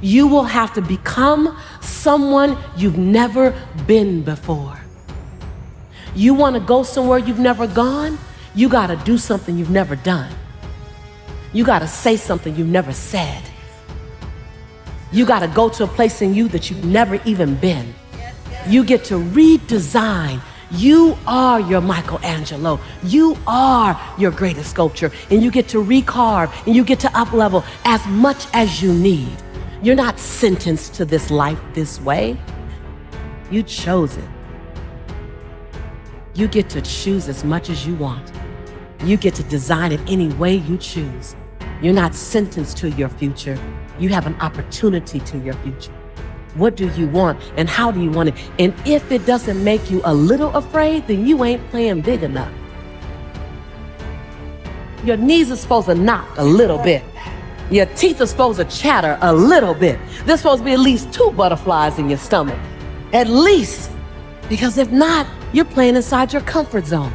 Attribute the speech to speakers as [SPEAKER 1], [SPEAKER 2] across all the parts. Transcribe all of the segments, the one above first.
[SPEAKER 1] You will have to become someone you've never been before. You want to go somewhere you've never gone? You got to do something you've never done. You got to say something you've never said. You got to go to a place in you that you've never even been. You get to redesign. You are your Michelangelo. You are your greatest sculpture. And you get to recarve and you get to up-level as much as you need. You're not sentenced to this life this way. You chose it. You get to choose as much as you want. You get to design it any way you choose. You're not sentenced to your future. You have an opportunity to your future. What do you want and how do you want it? And if it doesn't make you a little afraid, then you ain't playing big enough. Your knees are supposed to knock a little bit. Your teeth are supposed to chatter a little bit. There's supposed to be at least 2 butterflies in your stomach. At least. Because if not, you're playing inside your comfort zone.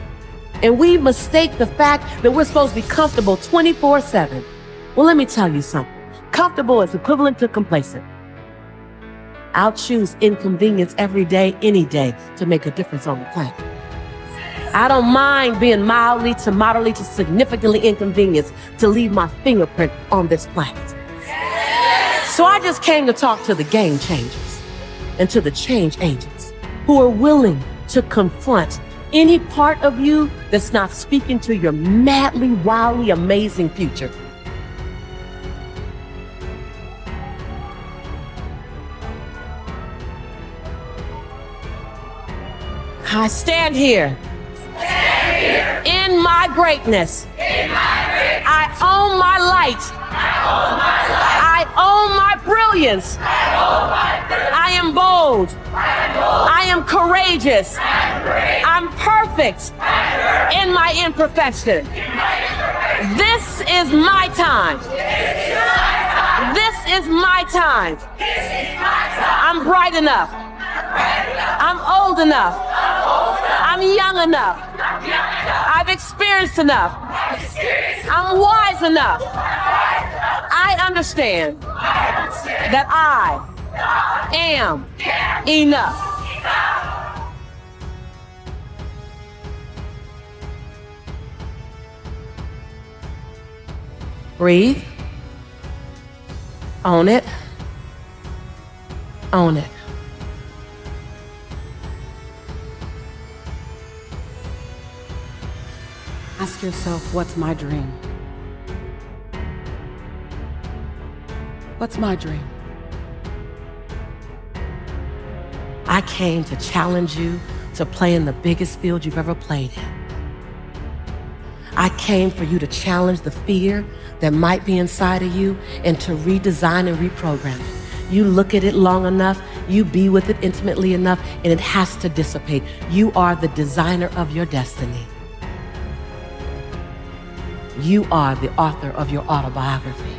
[SPEAKER 1] And we mistake the fact that we're supposed to be comfortable 24/7. Well, let me tell you something. Comfortable is equivalent to complacent. I'll choose inconvenience every day, any day, to make a difference on the planet. I don't mind being mildly to moderately to significantly inconvenienced to leave my fingerprint on this planet. So I just came to talk to the game changers and to the change agents who are willing to confront any part of you that's not speaking to your madly, wildly amazing future. I stand here in my greatness. I own my light. I own my brilliance. I am bold. I am courageous. I'm perfect in my imperfection. This is my time. This is my time. I'm bright enough. I'm old enough. I'm young enough. I've experienced enough. I'm wise enough. I understand that I am enough. Breathe. Own it. Own it. Ask yourself, what's my dream? What's my dream? I came to challenge you to play in the biggest field you've ever played in. I came for you to challenge the fear that might be inside of you and to redesign and reprogram it. You look at it long enough, you be with it intimately enough, and it has to dissipate. You are the designer of your destiny. You are the author of your autobiography.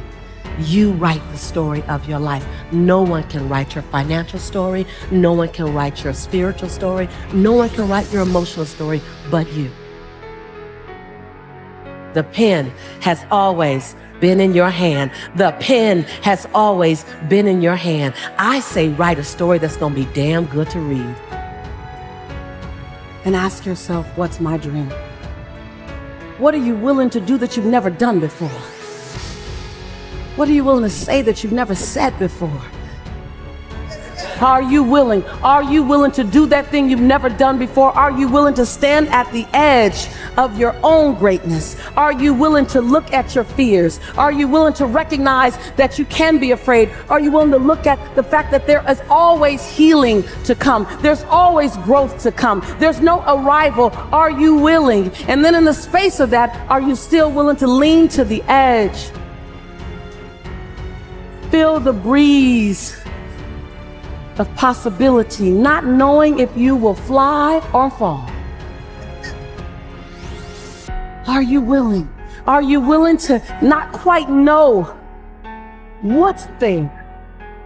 [SPEAKER 1] You write the story of your life. No one can write your financial story. No one can write your spiritual story. No one can write your emotional story but you. The pen has always been in your hand. The pen has always been in your hand. I say write a story that's going to be damn good to read. And ask yourself, what's my dream? What are you willing to do that you've never done before? What are you willing to say that you've never said before? Are you willing? Are you willing to do that thing you've never done before? Are you willing to stand at the edge of your own greatness? Are you willing to look at your fears? Are you willing to recognize that you can be afraid? Are you willing to look at the fact that there is always healing to come? There's always growth to come. There's no arrival. Are you willing? And then in the space of that, are you still willing to lean to the edge? Feel the breeze of possibility, not knowing if you will fly or fall. Are you willing? Are you willing to not quite know what's there,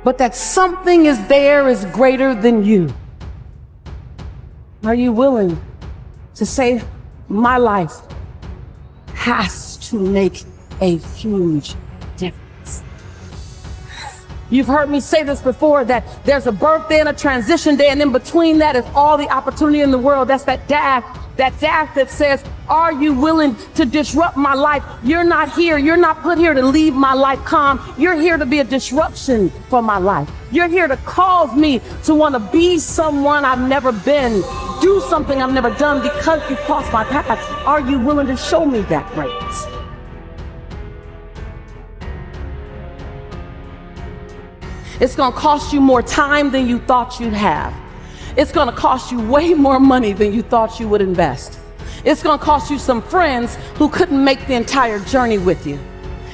[SPEAKER 1] but that something is there is greater than you? Are you willing to say, my life has to make a huge difference? You've heard me say this before, that there's a birthday and a transition day, and in between that is all the opportunity in the world. That's that dash that says, are you willing to disrupt my life? You're not here. You're not put here to leave my life calm. You're here to be a disruption for my life. You're here to cause me to want to be someone I've never been, do something I've never done because you crossed my path. Are you willing to show me that greatness? It's going to cost you more time than you thought you'd have. It's going to cost you way more money than you thought you would invest. It's going to cost you some friends who couldn't make the entire journey with you.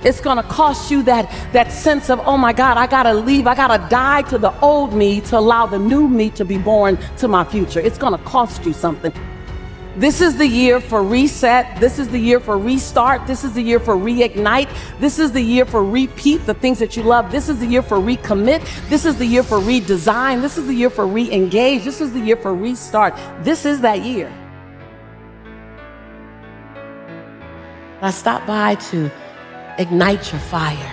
[SPEAKER 1] It's going to cost you that sense of, oh my God, I got to leave. I got to die to the old me to allow the new me to be born to my future. It's going to cost you something. This is the year for reset. This is the year for restart. This is the year for reignite. This is the year for repeat the things that you love. This is the year for recommit. This is the year for redesign. This is the year for re-engage. This is the year for restart. This is that year. I stopped by to ignite your fire.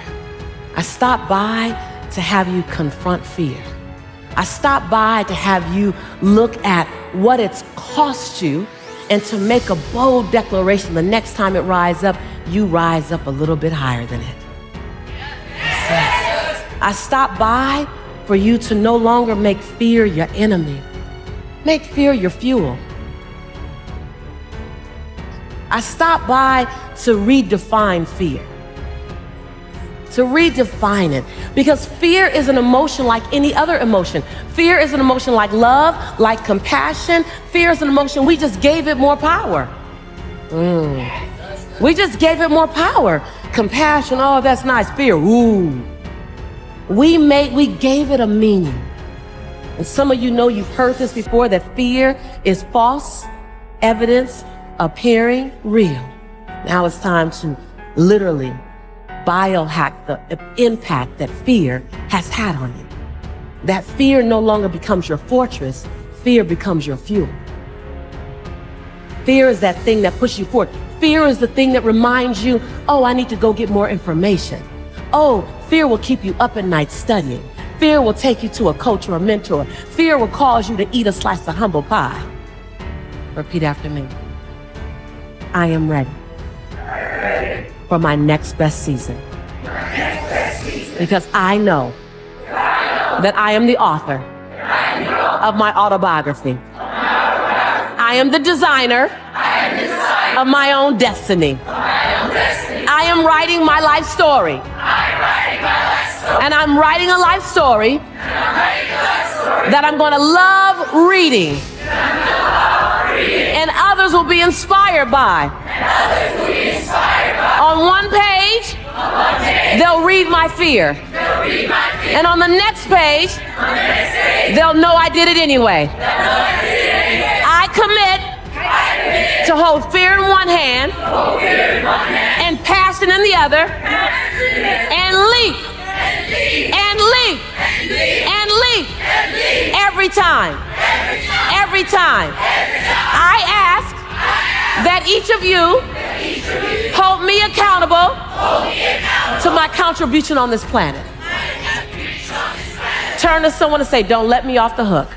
[SPEAKER 1] I stopped by to have you confront fear. I stopped by to have you look at what it's cost you and to make a bold declaration. The next time it rises up, you rise up a little bit higher than it. I stopped by for you to no longer make fear your enemy. Make fear your fuel. I stopped by to redefine fear. To redefine it. Because fear is an emotion like any other emotion. Fear is an emotion like love, like compassion. Fear is an emotion, we just gave it more power. We just gave it more power. Compassion, oh, that's nice. Fear, ooh. We gave it a meaning. And some of you know, you've heard this before, that fear is false evidence appearing real. Now it's time to literally biohack the impact that fear has had on you. That fear no longer becomes your fortress, fear becomes your fuel. Fear is that thing that pushes you forward. Fear is the thing that reminds you, oh, I need to go get more information. Oh, fear will keep you up at night studying. Fear will take you to a coach or a mentor. Fear will cause you to eat a slice of humble pie. Repeat after me. I am ready for my next best season. Because I know that I am the author of my autobiography. I am the designer of my own destiny. I am writing my life story. And I'm writing a life story that I'm going to love reading. And others will be inspired by. On one page, they'll read my fear. And on the next page, they'll know I did it anyway. I commit to hold fear in one hand and passion in the other, and leap and leap and leap every time. Every time. I ask that each of you hold me accountable to my contribution on this planet. Turn to someone and say, don't let me off the hook.